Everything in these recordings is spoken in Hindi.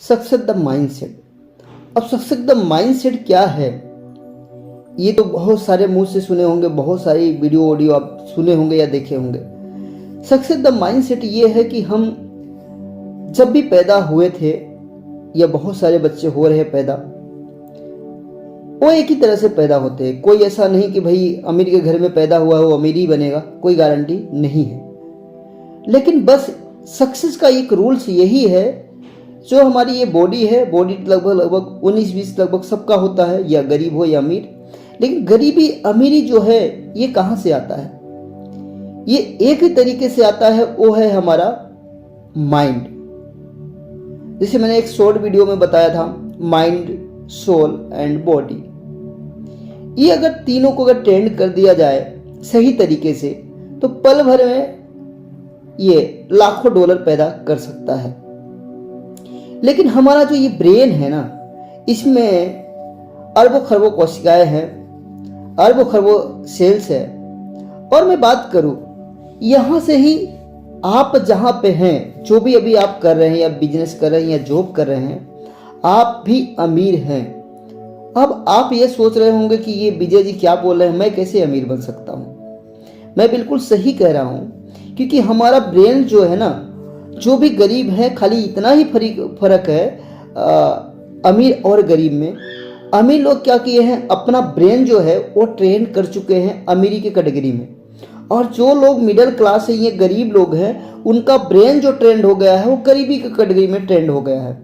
Success the mindset. अब सक्सेस द माइंडसेट क्या है, ये तो बहुत सारे मुंह से सुने होंगे, बहुत सारी वीडियो ऑडियो आप सुने होंगे या देखे होंगे। सक्सेस द माइंडसेट ये है कि हम जब भी पैदा हुए थे या बहुत सारे बच्चे हो रहे पैदा, वो एक ही तरह से पैदा होते हैं। कोई ऐसा नहीं कि भाई अमीर के घर में पैदा हुआ है वो अमीर ही बनेगा, कोई गारंटी नहीं है। लेकिन बस सक्सेस का एक रूल्स यही है, जो हमारी ये बॉडी है, बॉडी लगभग 19-20 लगभग सबका होता है, या गरीब हो या अमीर। लेकिन गरीबी अमीरी जो है ये कहाँ से आता है? ये एक ही तरीके से आता है, वो है हमारा माइंड। जैसे मैंने एक शॉर्ट वीडियो में बताया था, माइंड, सोल एंड बॉडी। ये अगर तीनों को अगर ट्रेंड कर दिया जाए सही तरीके से, तो पल भर में ये लाखों डॉलर पैदा कर सकता है। लेकिन हमारा जो ये ब्रेन है ना, इसमें अरबों खरबों कोशिकाएं हैं, अरबों खरबों सेल्स है। और मैं बात करूं, यहां से ही आप जहां पे हैं, जो भी अभी आप कर रहे हैं, या बिजनेस कर रहे हैं या जॉब कर रहे हैं, आप भी अमीर हैं। अब आप ये सोच रहे होंगे कि ये विजय जी क्या बोल रहे हैं, मैं कैसे अमीर बन सकता हूं? मैं बिल्कुल सही कह रहा हूं, क्योंकि हमारा ब्रेन जो है ना, जो भी गरीब है, खाली इतना ही फर्क है अमीर और गरीब में। अमीर लोग क्या किए हैं, अपना ब्रेन जो है वो ट्रेन कर चुके हैं अमीरी के कैटेगरी में। और जो लोग मिडिल क्लास है, ये गरीब लोग हैं, उनका ब्रेन जो ट्रेंड हो गया है वो गरीबी की कैटेगरी में ट्रेंड हो गया है।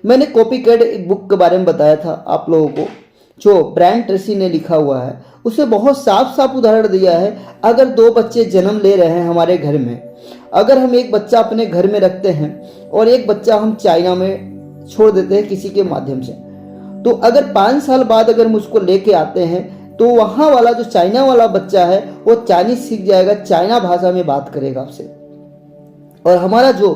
मैंने कॉपी कैट एक बुक के बारे में बताया था आप लोगों को, जो ब्रायन ट्रेसी ने लिखा हुआ है। उसे बहुत साफ साफ उदाहरण दिया है। अगर दो बच्चे जन्म ले रहे हैं हमारे घर में, अगर हम एक बच्चा अपने घर में रखते हैं और एक बच्चा हम चाइना में छोड़ देते हैं किसी के माध्यम से, तो अगर 5 साल बाद अगर हम उसको लेके आते हैं, तो वहाँ वाला जो चाइना वाला बच्चा है वो चाइनीज सीख जाएगा, चाइना भाषा में बात करेगा आपसे। और हमारा जो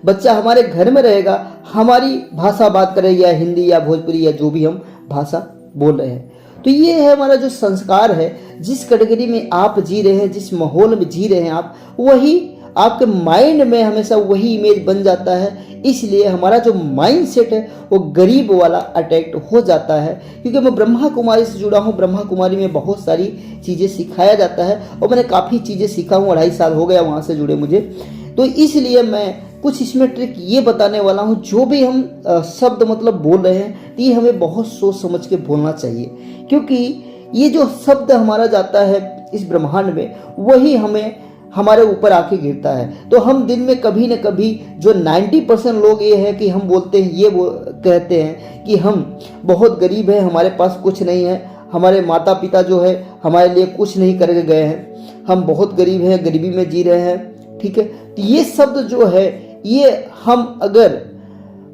बच्चा हमारे घर में रहेगा, हमारी भाषा बात करेगा, या हिंदी या भोजपुरी या जो भी हम भाषा बोल रहे हैं। तो ये है हमारा जो संस्कार है, जिस कैटेगरी में आप जी रहे हैं, जिस माहौल में जी रहे हैं आप, वही आपके माइंड में हमेशा वही इमेज बन जाता है। इसलिए हमारा जो माइंड सेट है वो गरीब वाला अट्रैक्ट हो जाता है। क्योंकि मैं ब्रह्मा कुमारी से जुड़ा हूँ, ब्रह्मा कुमारी में बहुत सारी चीज़ें सिखाया जाता है, और मैंने काफ़ी चीज़ें सीखा हूँ, 2.5 साल हो गया वहाँ से जुड़े मुझे। तो इसलिए मैं कुछ इसमें ट्रिक ये बताने वाला हूँ, जो भी हम शब्द मतलब बोल रहे हैं, ये हमें बहुत सोच समझ के बोलना चाहिए। क्योंकि ये जो शब्द हमारा जाता है इस ब्रह्मांड में, वही हमें हमारे ऊपर आके गिरता है। तो हम दिन में कभी न कभी, जो 90% लोग ये है कि हम बोलते हैं, ये कहते हैं कि हम बहुत गरीब हैं, हमारे पास कुछ नहीं है, हमारे माता पिता जो है हमारे लिए कुछ नहीं करके गए हैं, हम बहुत गरीब हैं, गरीबी में जी रहे हैं। ठीक है, तो ये शब्द जो है, ये हम अगर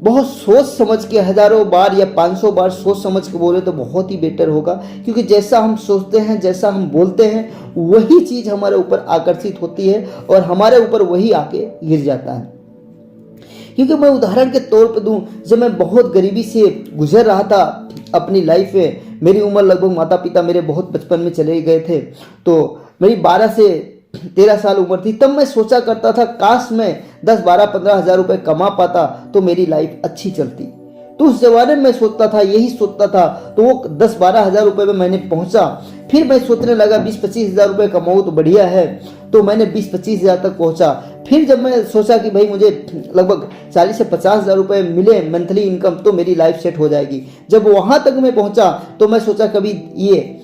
बहुत सोच समझ के 1000 बार या 500 बार सोच समझ के बोले तो बहुत ही बेटर होगा। क्योंकि जैसा हम सोचते हैं, जैसा हम बोलते हैं, वही चीज़ हमारे ऊपर आकर्षित होती है और हमारे ऊपर वही आके गिर जाता है। क्योंकि मैं उदाहरण के तौर पर दूं, जब मैं बहुत गरीबी से गुजर रहा था अपनी लाइफ में, मेरी उम्र लगभग, माता पिता मेरे बहुत बचपन में चले गए थे, तो मेरी 12 से 13 साल उम्र थी, तब मैं सोचा करता था काश मैं 10, 12, 15 हज़ार रुपये कमा पाता तो मेरी लाइफ अच्छी चलती। तो उस जमाने में मैं सोचता था, यही सोचता था। तो वो 10, 12 हज़ार रुपये में मैंने पहुंचा। फिर मैं सोचने लगा 20, 25 हज़ार रुपये कमाऊँ तो बढ़िया है, तो मैंने 20, 25 हज़ार तक पहुंचा। फिर जब मैं सोचा कि भाई मुझे लगभग 40 से 50 हज़ार रुपये मिले मंथली इनकम, तो मेरी लाइफ सेट हो जाएगी। जब वहाँ तक मैं पहुँचा तो मैं सोचा कभी ये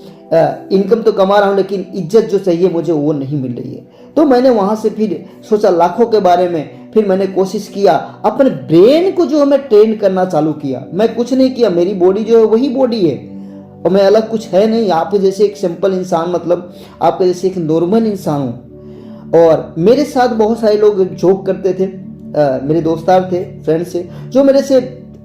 इनकम तो कमा रहा हूँ, लेकिन इज्जत जो चाहिए मुझे वो नहीं मिल रही है। तो मैंने वहाँ से फिर सोचा लाखों के बारे में। फिर मैंने कोशिश किया, अपने ब्रेन को जो है मैं ट्रेन करना चालू किया। मैं कुछ नहीं किया, मेरी बॉडी जो है वही बॉडी है, और मैं अलग कुछ है नहीं। आपके जैसे एक सिंपल इंसान, मतलब आपके जैसे एक नॉर्मल इंसान हूँ। और मेरे साथ बहुत सारे लोग जॉब करते थे, मेरे दोस्तार थे, फ्रेंड्स थे, जो मेरे से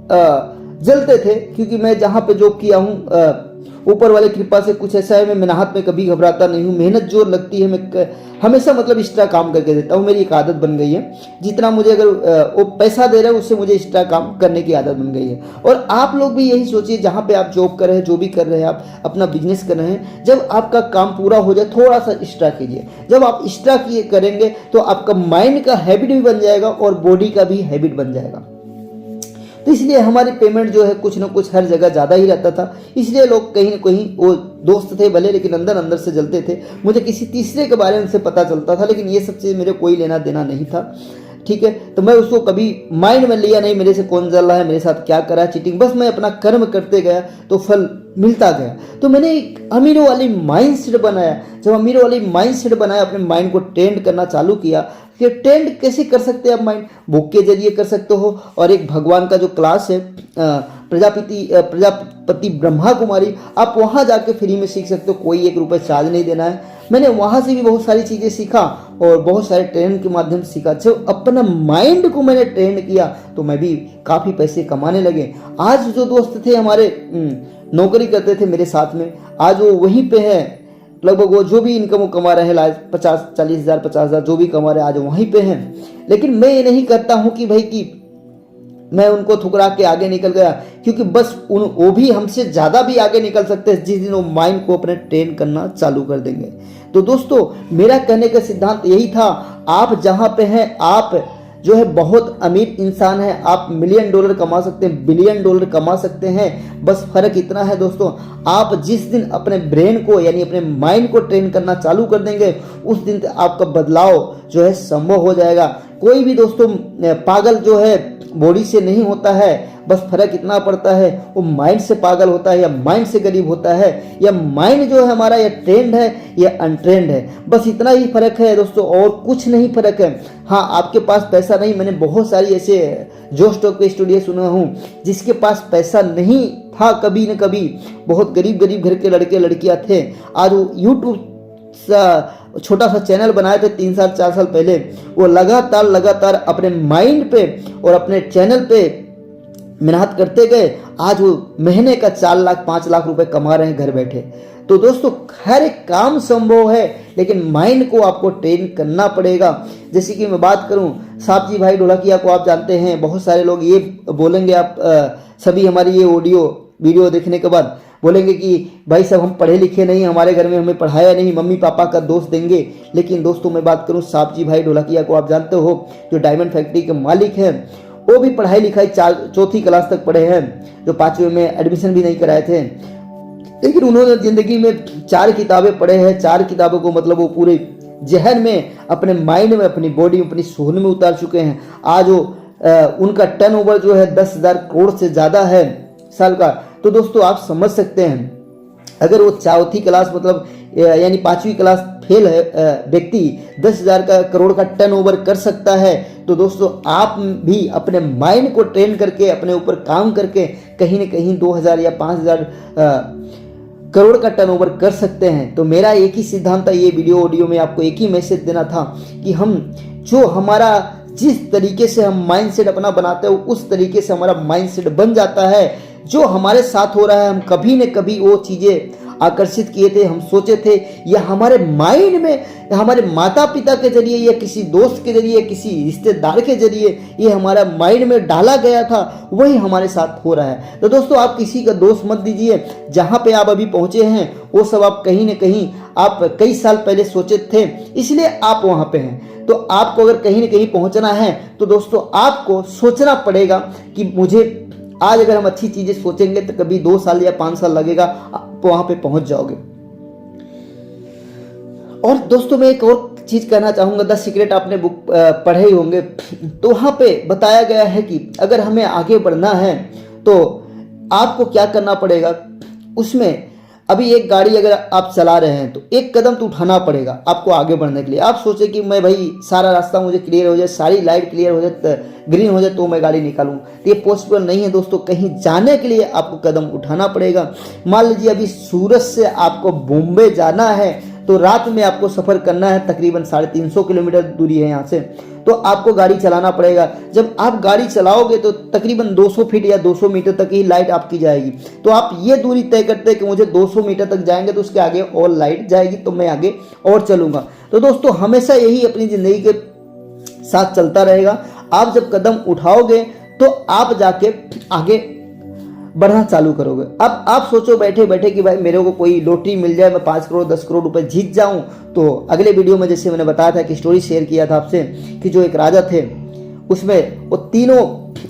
जलते थे। क्योंकि मैं जहाँ पे जॉब किया हूँ, ऊपर वाले कृपा से कुछ ऐसा है, मैं मेहनत में कभी घबराता नहीं हूँ। मेहनत जो लगती है मैं हमेशा मतलब एक्स्ट्रा काम करके देता हूँ, मेरी एक आदत बन गई है। जितना मुझे अगर वो पैसा दे रहे हैं, उससे मुझे एक्स्ट्रा काम करने की आदत बन गई है। और आप लोग भी यही सोचिए, जहाँ पे आप जॉब कर रहे हैं, जो भी कर रहे हैं, आप अपना बिजनेस कर रहे हैं, जब आपका काम पूरा हो जाए थोड़ा सा एक्स्ट्रा कीजिए। जब आप एक्स्ट्रा करेंगे तो आपका माइंड का हैबिट भी बन जाएगा और बॉडी का भी हैबिट बन जाएगा। तो इसलिए हमारी पेमेंट जो है कुछ ना कुछ हर जगह ज़्यादा ही रहता था। इसलिए लोग कहीं ना कहीं, वो दोस्त थे भले लेकिन अंदर अंदर से जलते थे। मुझे किसी तीसरे के बारे में से पता चलता था, लेकिन ये सब चीज़ मेरे कोई लेना देना नहीं था, ठीक है। तो मैं उसको कभी माइंड में लिया नहीं, मेरे से कौन जल रहा है, मेरे साथ क्या करा चीटिंग, बस मैं अपना कर्म करते गया तो फल मिलता गया। तो मैंने एक अमीरों वाली माइंड सेट बनाया। जब अमीरों वाली माइंड सेट बनाया, अपने माइंड को ट्रेंड करना चालू किया कि ट्रेंड कैसे कर सकते हैं आप, माइंड बुक के जरिए कर सकते हो, और एक भगवान का जो क्लास है प्रजापति ब्रह्मा कुमारी, आप वहाँ जाके फ्री में सीख सकते हो, कोई 1 रुपये चार्ज नहीं देना है। मैंने वहाँ से भी बहुत सारी चीज़ें सीखा और बहुत सारे ट्रेंड के माध्यम से सीखा। जब अपना माइंड को मैंने ट्रेंड किया तो मैं भी काफ़ी पैसे कमाने लगे। आज जो दोस्त थे हमारे, नौकरी करते थे मेरे साथ में, आज वो वहीं पे है, लगभग वो जो भी इनकम वो कमा रहे हैं, 40 हज़ार 50 हज़ार जो भी कमा रहे हैं आज वहीं पे हैं। लेकिन मैं ये नहीं करता हूँ कि भाई कि मैं उनको ठुकरा के आगे निकल गया, क्योंकि बस वो भी हमसे ज़्यादा भी आगे निकल सकते हैं जिस दिन वो माइंड को अपने ट्रेन करना चालू कर देंगे। तो दोस्तों, मेरा कहने का सिद्धांत यही था, आप जहाँ पे हैं, आप जो है बहुत अमीर इंसान है, आप मिलियन डॉलर कमा सकते हैं, बिलियन डॉलर कमा सकते हैं। बस फर्क इतना है दोस्तों, आप जिस दिन अपने ब्रेन को यानी अपने माइंड को ट्रेन करना चालू कर देंगे, उस दिन आपका बदलाव जो है संभव हो जाएगा। कोई भी दोस्तों पागल जो है बॉडी से नहीं होता है, बस फर्क इतना पड़ता है वो माइंड से पागल होता है या माइंड से गरीब होता है, या माइंड जो है हमारा या ट्रेंड है या अनट्रेंड है, बस इतना ही फर्क है दोस्तों, और कुछ नहीं फर्क है। हाँ, आपके पास पैसा नहीं, मैंने बहुत सारी ऐसे जो स्टॉक पे स्टूडियो सुना हूँ जिसके पास पैसा नहीं था कभी न कभी, बहुत गरीब घर के लड़के लड़कियाँ थे, आज वो यूट्यूब छोटा सा चैनल बनाए थे 3 साल 4 साल पहले, वो लगातार अपने माइंड पे और अपने चैनल पे मेहनत करते गए, आज वो महीने का 4 लाख 5 लाख रुपए कमा रहे हैं घर बैठे। तो दोस्तों, हर एक काम संभव है, लेकिन माइंड को आपको ट्रेन करना पड़ेगा। जैसे कि मैं बात करूं, साहब जी भाई ढोलकिया को आप जानते हैं, बहुत सारे लोग ये बोलेंगे, आप सभी हमारी ये ऑडियो वीडियो देखने के बाद बोलेंगे कि भाई साहब हम पढ़े लिखे नहीं, हमारे घर में हमें पढ़ाया नहीं, मम्मी पापा का दोष देंगे। लेकिन दोस्तों, मैं बात करूं, साहब जी भाई ढोलकिया को आप जानते हो, जो डायमंड फैक्ट्री के मालिक हैं, वो भी पढ़ाई लिखाई 4वीं क्लास तक पढ़े हैं, जो 5वीं में एडमिशन भी नहीं कराए थे, लेकिन उन्होंने जिंदगी में 4 किताबें पढ़े हैं। 4 किताबों को मतलब वो पूरे जहन में, अपने माइंड में, अपनी बॉडी में, अपनी सोल में उतार चुके हैं। आज वो उनका टर्नओवर जो है 10,000 करोड़ से ज़्यादा है साल का। तो दोस्तों, आप समझ सकते हैं, अगर वो 4वीं क्लास मतलब यानी 5वीं क्लास फेल है व्यक्ति 10,000 करोड़ का टर्नओवर कर सकता है, तो दोस्तों आप भी अपने माइंड को ट्रेन करके, अपने ऊपर काम करके कहीं न कहीं 2,000 या 5,000 करोड़ का टर्नओवर कर सकते हैं। तो मेरा एक ही सिद्धांत था, ये वीडियो ऑडियो में आपको एक ही मैसेज देना था कि हम जो हमारा जिस तरीके से हम माइंडसेट अपना बनाते हैं, उस तरीके से हमारा माइंडसेट बन जाता है। जो हमारे साथ हो रहा है, हम कभी न कभी वो चीज़ें आकर्षित किए थे, हम सोचे थे, या हमारे माइंड में, हमारे माता पिता के जरिए या किसी दोस्त के जरिए, किसी रिश्तेदार के जरिए ये हमारा माइंड में डाला गया था, वही हमारे साथ हो रहा है। तो दोस्तों, आप किसी का दोष मत दीजिए। जहाँ पे आप अभी पहुँचे हैं वो सब आप कहीं न कहीं आप कई साल पहले सोचे थे, इसलिए आप वहाँ पे हैं। तो आपको अगर कहीं न कहीं पहुँचना है तो दोस्तों आपको सोचना पड़ेगा कि मुझे आज अगर हम अच्छी चीज़ें सोचेंगे तो कभी 2 साल या 5 साल लगेगा, आप वहाँ पे पहुँच जाओगे। और दोस्तों, मैं एक और चीज़ कहना चाहूँगा, द सीक्रेट आपने बुक पढ़े ही होंगे, तो वहाँ पे बताया गया है कि अगर हमें आगे बढ़ना है तो आपको क्या करना पड़ेगा। उसमें अभी एक गाड़ी अगर आप चला रहे हैं तो एक कदम तो उठाना पड़ेगा आपको आगे बढ़ने के लिए। आप सोचे कि मैं भाई सारा रास्ता मुझे क्लियर हो जाए, सारी लाइट क्लियर हो जाए, ग्रीन हो जाए तो मैं गाड़ी निकालूं, तो ये पॉसिबल नहीं है दोस्तों। कहीं जाने के लिए आपको कदम उठाना पड़ेगा। मान लीजिए अभी सूरत से आपको बॉम्बे जाना है, तो रात में आपको सफ़र करना है, तकरीबन 350 किलोमीटर दूरी है यहाँ से, तो आपको गाड़ी चलाना पड़ेगा। जब आप गाड़ी चलाओगे तो तकरीबन 200 फीट या 200 मीटर तक ही लाइट आपकी जाएगी। तो आप ये दूरी तय करते हैं कि मुझे 200 मीटर तक जाएंगे तो उसके आगे और लाइट जाएगी, तो मैं आगे और चलूँगा। तो दोस्तों, हमेशा यही अपनी ज़िंदगी के साथ चलता रहेगा। आप जब कदम उठाओगे तो आप जाके आगे बढ़ना चालू करोगे। अब आप सोचो बैठे बैठे कि भाई मेरे को कोई लॉटरी मिल जाए, मैं 5 करोड़ 10 करोड़ रुपए जीत जाऊं। तो अगले वीडियो में जैसे मैंने बताया था कि स्टोरी शेयर किया था आपसे कि जो एक राजा थे, उसमें वो तीनों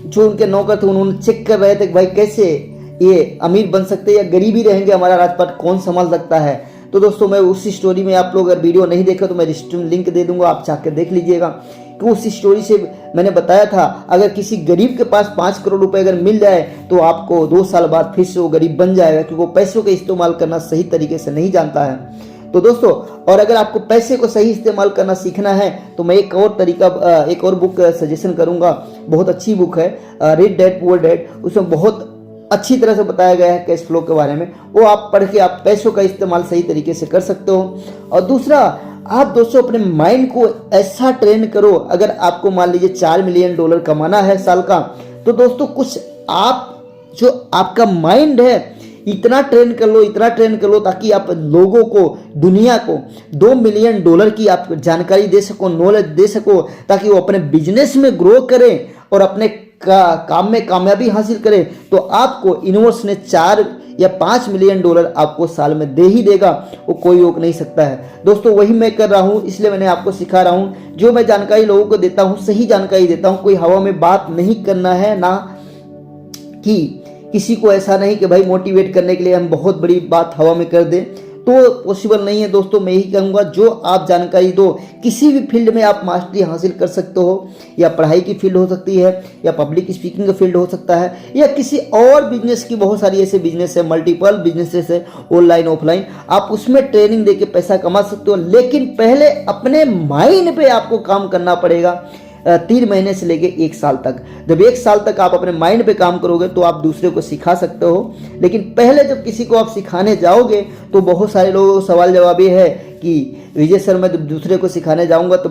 जो उनके नौकर थे उन्होंने चेक कर रहे थे कि भाई कैसे ये अमीर बन सकते हैं या गरीबी रहेंगे, हमारा राजपाट कौन संभाल सकता है। तो दोस्तों मैं उसी स्टोरी में, आप लोग अगर वीडियो नहीं देखा तो मैं डिस्क्रिप्शन लिंक दे दूंगा, आप जाकर देख लीजिएगा कि उस स्टोरी से मैंने बताया था अगर किसी गरीब के पास 5 करोड़ रुपए अगर मिल जाए तो आपको 2 साल बाद फिर से वो गरीब बन जाएगा, क्योंकि वो पैसों का इस्तेमाल करना सही तरीके से नहीं जानता है। तो दोस्तों, और अगर आपको पैसे को सही इस्तेमाल करना सीखना है तो मैं एक और बुक सजेशन करूंगा, बहुत अच्छी बुक है, रिच डैड पुअर डैड। उसमें बहुत अच्छी तरह से बताया गया है कैश फ्लो के बारे में, वो आप पढ़ के आप पैसों का इस्तेमाल सही तरीके से कर सकते हो। और दूसरा, आप दोस्तों अपने माइंड को ऐसा ट्रेन करो, अगर आपको मान लीजिए $4 मिलियन कमाना है साल का, तो दोस्तों कुछ आप जो आपका माइंड है इतना ट्रेन कर लो ताकि आप लोगों को, दुनिया को $2 मिलियन की आप जानकारी दे सको, नॉलेज दे सको, ताकि वो अपने बिजनेस में ग्रो करें और अपने काम में कामयाबी हासिल करें। तो आपको यूनिवर्स ने $4 या $5 मिलियन आपको साल में दे ही देगा, वो कोई रोक नहीं सकता है। दोस्तों वही मैं कर रहा हूँ, इसलिए मैंने आपको सिखा रहा हूँ। जो मैं जानकारी लोगों को देता हूँ सही जानकारी देता हूँ, कोई हवा में बात नहीं करना है, ना कि किसी को ऐसा नहीं कि भाई मोटिवेट करने के लिए हम बहुत बड़ी बात हवा में कर दें, तो पॉसिबल नहीं है। दोस्तों मैं यही कहूँगा, जो आप जानकारी दो, किसी भी फील्ड में आप मास्टरी हासिल कर सकते हो, या पढ़ाई की फील्ड हो सकती है, या पब्लिक स्पीकिंग का फील्ड हो सकता है, या किसी और बिजनेस की, बहुत सारी ऐसे बिजनेस है, मल्टीपल बिजनेसेस है, ऑनलाइन ऑफलाइन, आप उसमें ट्रेनिंग देके पैसा कमा सकते हो। लेकिन पहले अपने माइंड पे आपको काम करना पड़ेगा, 3 महीने से लेके 1 साल तक। जब 1 साल तक आप अपने माइंड पे काम करोगे तो आप दूसरे को सिखा सकते हो। लेकिन पहले जब किसी को आप सिखाने जाओगे तो बहुत सारे लोगों को सवाल जवाब ये है कि विजय सर मैं जब दूसरे को सिखाने जाऊंगा तो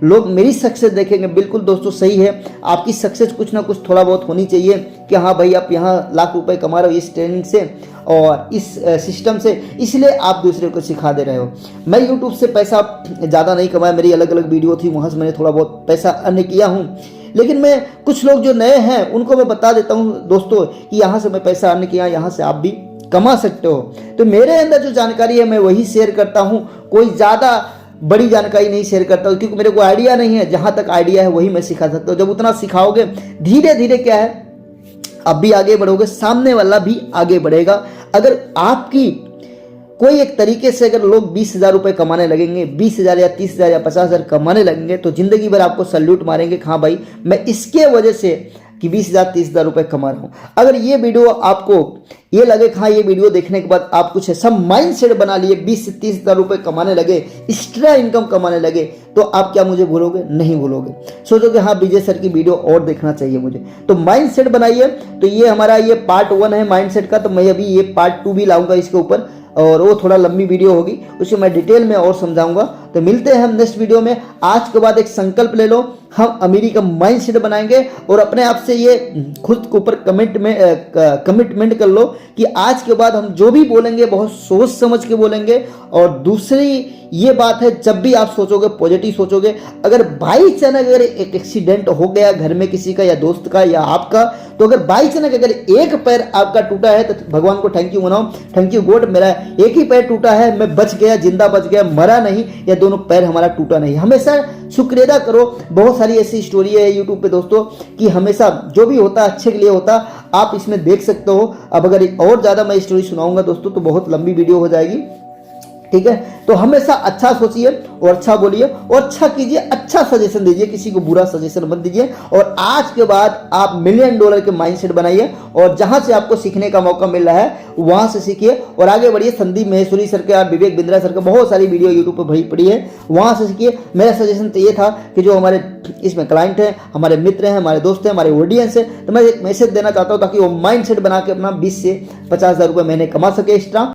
लोग मेरी सक्सेस देखेंगे। बिल्कुल दोस्तों सही है, आपकी सक्सेस कुछ ना कुछ थोड़ा बहुत होनी चाहिए कि हाँ भाई आप यहाँ लाख रुपए कमा रहे हो इस ट्रेनिंग से और इस सिस्टम से, इसलिए आप दूसरे को सिखा दे रहे हो। मैं यूट्यूब से पैसा ज़्यादा नहीं कमाया, मेरी अलग अलग वीडियो थी, वहाँ से मैंने थोड़ा बहुत पैसा अर्न किया हूँ। लेकिन मैं कुछ लोग जो नए हैं उनको मैं बता देता हूँ दोस्तों कि यहाँ से मैं पैसा अर्न किया, यहाँ से आप भी कमा सकते हो। तो मेरे अंदर जो जानकारी है मैं वही शेयर करता हूँ, कोई ज़्यादा बड़ी जानकारी नहीं शेयर करता हूँ, क्योंकि मेरे को आइडिया नहीं है। जहाँ तक आइडिया है वही मैं सिखा सकता हूँ। जब उतना सिखाओगे धीरे धीरे क्या है, आप भी आगे बढ़ोगे, सामने वाला भी आगे बढ़ेगा। अगर आपकी कोई एक तरीके से अगर लोग 20,000 रुपये कमाने लगेंगे, 20,000 या 30,000 या 50,000 कमाने लगेंगे, तो जिंदगी भर आपको सल्यूट मारेंगे, हाँ भाई मैं इसके वजह से कि 20,000 30,000 रुपये कमा रहा हूँ। अगर ये वीडियो आपको ये लगे हाँ ये वीडियो देखने के बाद आप कुछ ऐसा माइंड सेट बना लिए, 20 से 30,000 रुपये कमाने लगे, एक्स्ट्रा इनकम कमाने लगे, तो आप क्या मुझे भूलोगे? नहीं भूलोगे। सोचोगे हाँ विजय सर की वीडियो और देखना चाहिए मुझे। तो माइंड सेट बनाइए। तो ये हमारा ये पार्ट 1 है माइंड सेट का, तो मैं अभी ये पार्ट 2 भी लाऊंगा इसके ऊपर, और वो थोड़ा लंबी वीडियो होगी, उसको मैं डिटेल में और समझाऊंगा। तो मिलते हैं हम नेक्स्ट वीडियो में। आज के बाद एक संकल्प ले लो, हम अमीरी का माइंड सेट बनाएंगे और अपने आप से ये खुद के ऊपर कमिटमेंट कर लो कि आज के बाद हम जो भी बोलेंगे बहुत सोच समझ के बोलेंगे। और दूसरी ये बात है, जब भी आप सोचोगे पॉजिटिव सोचोगे। अगर बाई चांस अगर एक एक्सीडेंट हो गया घर में किसी का या दोस्त का या आपका, तो अगर बाई चांस अगर एक पैर आपका टूटा है तो भगवान को थैंक यू मनाओ, थैंक यू गॉड मेरा एक ही पैर टूटा है, मैं बच गया, जिंदा बच गया, मरा नहीं, या दोनों पैर हमारा टूटा नहीं। हमेशा शुक्रिया अदा करो। बहुत सारी ऐसी स्टोरी है यूट्यूब पे दोस्तों कि हमेशा जो भी होता है अच्छे के लिए होता, आप इसमें देख सकते हो। अब अगर और ज़्यादा मैं स्टोरी सुनाऊंगा दोस्तों तो बहुत लंबी वीडियो हो जाएगी, ठीक है। तो हमेशा अच्छा सोचिए और अच्छा बोलिए और अच्छा कीजिए, अच्छा सजेशन दीजिए, किसी को बुरा सजेशन मत दीजिए। और आज के बाद आप $1 मिलियन के माइंडसेट बनाइए और जहां से आपको सीखने का मौका मिल रहा है वहां से सीखिए और आगे बढ़िए। संदीप महेश्वरी सर के, विवेक बिंद्रा सर के बहुत सारी वीडियो यूट्यूब पर भरी पड़ी है, वहां से सीखिए। मेरा सजेशन तो ये था कि जो हमारे इसमें क्लाइंट हैं, हमारे मित्र हैं, हमारे दोस्त हैं, हमारे ऑडियंस है, तो मैं एक मैसेज देना चाहता हूँ ताकि वो माइंड सेट बना के अपना 20 से 50,000 रुपये महीने कमा सके एक्स्ट्रा।